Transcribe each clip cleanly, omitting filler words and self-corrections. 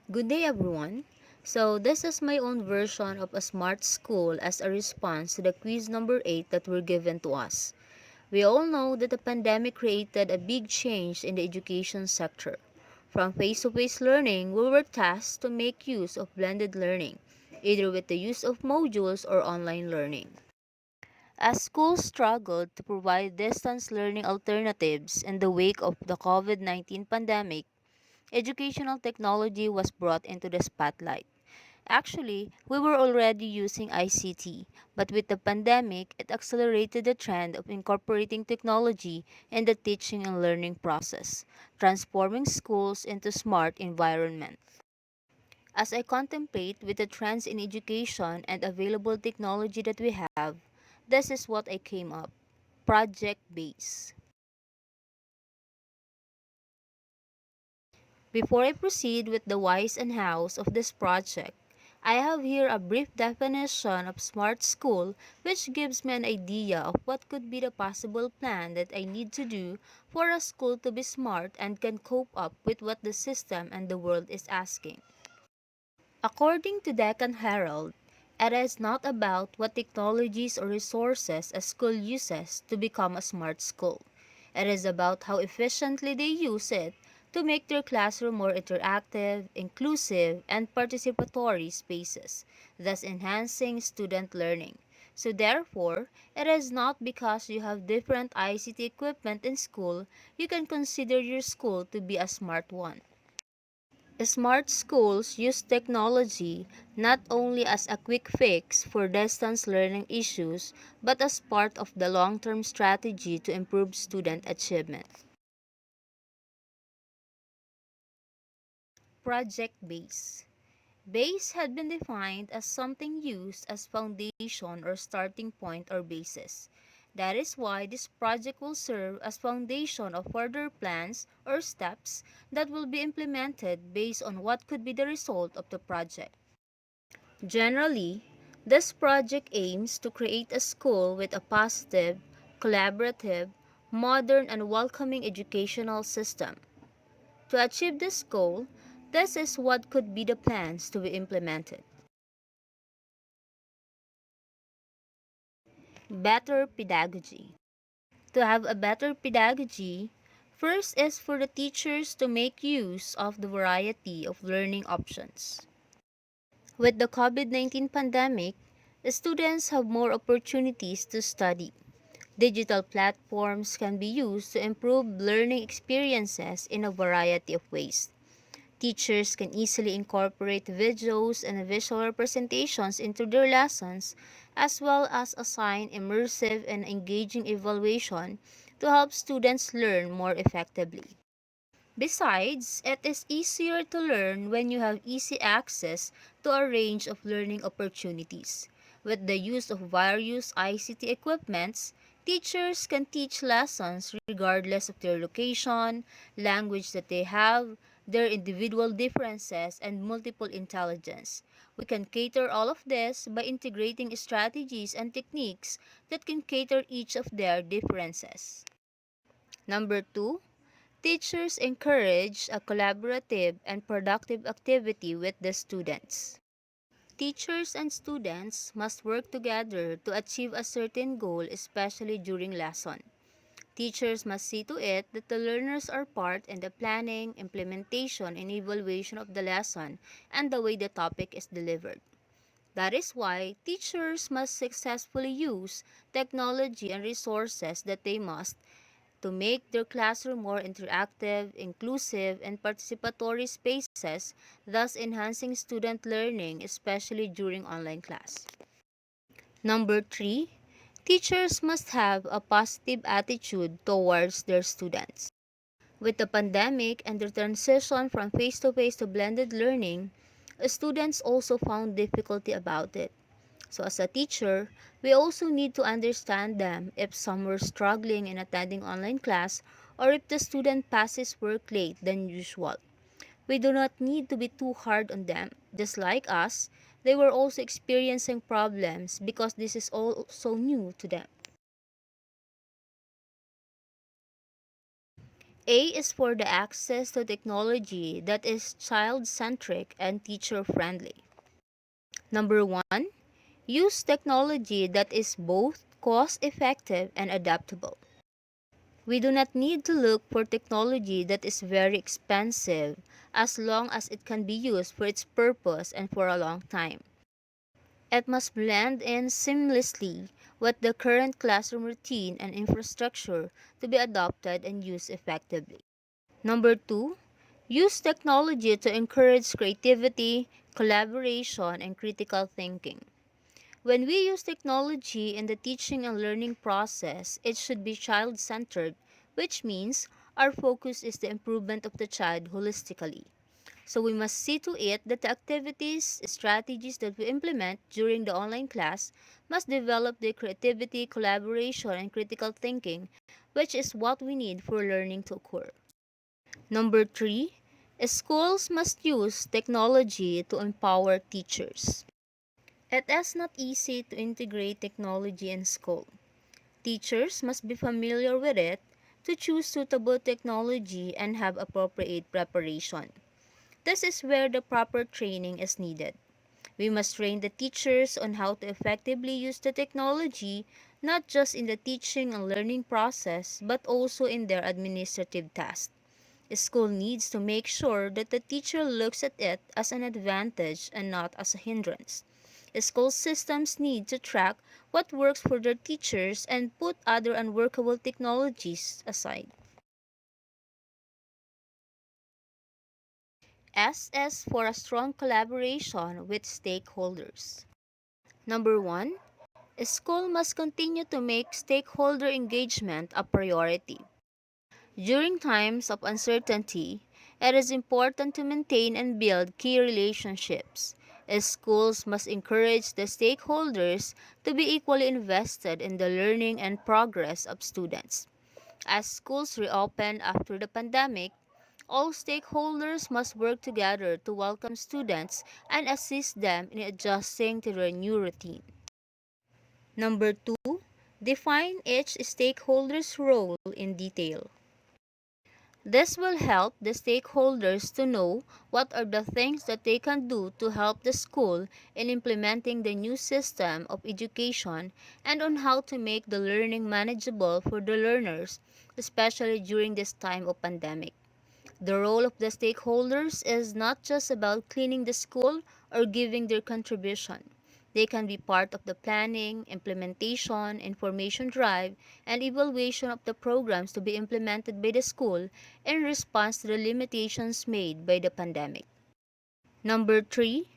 Good day, everyone. So, this is my own version of a smart school as a response to the quiz number 8 that were given to us. We all know that the pandemic created a big change in the education sector. From face to face learning, we were tasked to make use of blended learning, either with the use of modules or online learning. As schools struggled to provide distance learning alternatives in the wake of the COVID 19 pandemic, educational technology was brought into the spotlight. Actually, we were already using ICT, but with the pandemic, it accelerated the trend of incorporating technology in the teaching and learning process, transforming schools into smart environments. As I contemplate with the trends in education and available technology that we have, this is what I came up. Project Base. Before I proceed with the whys and hows of this project, I have here a brief definition of smart school which gives me an idea of what could be the possible plan that I need to do for a school to be smart and can cope up with what the system and the world is asking. According to Deccan Herald, it is not about what technologies or resources a school uses to become a smart school. It is about how efficiently they use it to make their classroom more interactive, inclusive, and participatory spaces, thus enhancing student learning. So therefore, it is not because you have different ICT equipment in school, you can consider your school to be a smart one. Smart schools use technology not only as a quick fix for distance learning issues, but as part of the long-term strategy to improve student achievement. Project Base. Base had been defined as something used as foundation or starting point or basis. That is why this project will serve as foundation of further plans or steps that will be implemented based on what could be the result of the project. Generally, this project aims to create a school with a positive, collaborative, modern, and welcoming educational system. To achieve this goal, this is what could be the plans to be implemented. Better pedagogy. To have a better pedagogy, first is for the teachers to make use of the variety of learning options. With the COVID 19 pandemic, the students have more opportunities to study. Digital platforms can be used to improve learning experiences in a variety of ways. Teachers can easily incorporate videos and visual representations into their lessons, as well as assign immersive and engaging evaluation to help students learn more effectively. Besides, it is easier to learn when you have easy access to a range of learning opportunities. With the use of various ICT equipments, teachers can teach lessons regardless of their location, language that they have, their individual differences, and multiple intelligence. We can cater all of this by integrating strategies and techniques that can cater each of their differences. Number two, teachers encourage a collaborative and productive activity with the students. Teachers and students must work together to achieve a certain goal, especially during lesson. Teachers must see to it that the learners are part in the planning, implementation, and evaluation of the lesson and the way the topic is delivered. That is why teachers must successfully use technology and resources that they must to make their classroom more interactive, inclusive, and participatory spaces, thus enhancing student learning, especially during online class. Number three, teachers must have a positive attitude towards their students. With the pandemic and the transition from face to blended learning, students also found difficulty about it. So as a teacher, we also need to understand them if some were struggling in attending online class or if the student passes work late than usual. We do not need to be too hard on them. Just like us, they were also experiencing problems because this is all so new to them. A is for the access to technology that is child-centric and teacher-friendly. Number 1, use technology that is both cost-effective and adaptable. We do not need to look for technology that is very expensive as long as it can be used for its purpose and for a long time. It must blend in seamlessly with the current classroom routine and infrastructure to be adopted and used effectively. Number 2, use technology to encourage creativity, collaboration, and critical thinking. When we use technology in the teaching and learning process, it should be child-centered, which means our focus is the improvement of the child holistically. So we must see to it that the activities, strategies that we implement during the online class must develop the creativity, collaboration, and critical thinking, which is what we need for learning to occur. Number 3, schools must use technology to empower teachers. It is not easy to integrate technology in school. Teachers must be familiar with it to choose suitable technology and have appropriate preparation. This is where the proper training is needed. We must train the teachers on how to effectively use the technology, not just in the teaching and learning process, but also in their administrative tasks. A school needs to make sure that the teacher looks at it as an advantage and not as a hindrance. School systems need to track what works for their teachers and put other unworkable technologies aside. S is for a strong collaboration with stakeholders. Number 1, a school must continue to make stakeholder engagement a priority. During times of uncertainty, it is important to maintain and build key relationships. Schools must encourage the stakeholders to be equally invested in the learning and progress of students. As schools reopen after the pandemic, all stakeholders must work together to welcome students and assist them in adjusting to their new routine. Number 2, define each stakeholder's role in detail. This will help the stakeholders to know what are the things that they can do to help the school in implementing the new system of education and on how to make the learning manageable for the learners, especially during this time of pandemic. The role of the stakeholders is not just about cleaning the school or giving their contribution. They can be part of the planning, implementation, information drive, and evaluation of the programs to be implemented by the school in response to the limitations made by the pandemic. Number 3,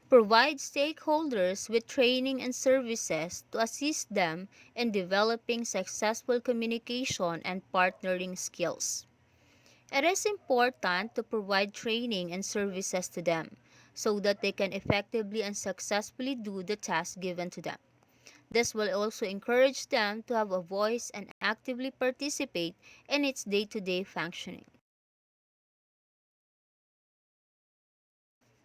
provide stakeholders with training and services to assist them in developing successful communication and partnering skills. It is important to provide training and services to them so that they can effectively and successfully do the task given to them. This will also encourage them to have a voice and actively participate in its day-to-day functioning.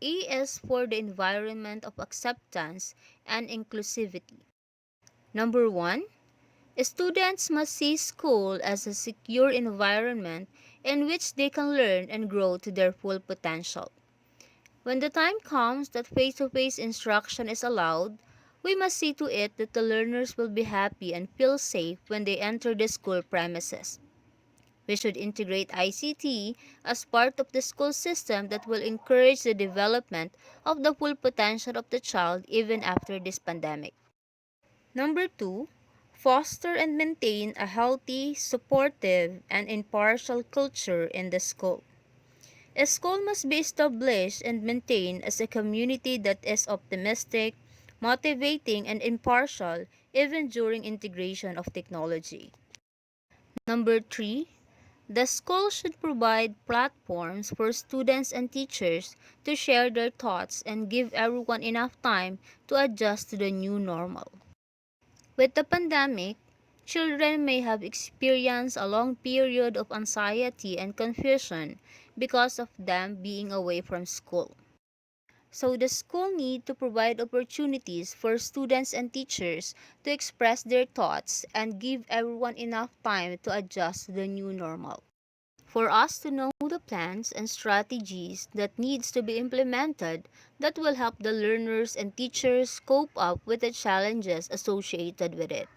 E is for the environment of acceptance and inclusivity. Number 1, students must see school as a secure environment in which they can learn and grow to their full potential. When the time comes that face-to-face instruction is allowed, we must see to it that the learners will be happy and feel safe when they enter the school premises. We should integrate ICT as part of the school system that will encourage the development of the full potential of the child even after this pandemic. Number 2, foster and maintain a healthy, supportive, and impartial culture in the school. A school must be established and maintained as a community that is optimistic, motivating, and impartial even during integration of technology. Number 3, the school should provide platforms for students and teachers to share their thoughts and give everyone enough time to adjust to the new normal. With the pandemic, children may have experienced a long period of anxiety and confusion because of them being away from school. So the school need to provide opportunities for students and teachers to express their thoughts and give everyone enough time to adjust to the new normal. for us to know the plans and strategies that needs to be implemented that will help the learners and teachers cope up with the challenges associated with it.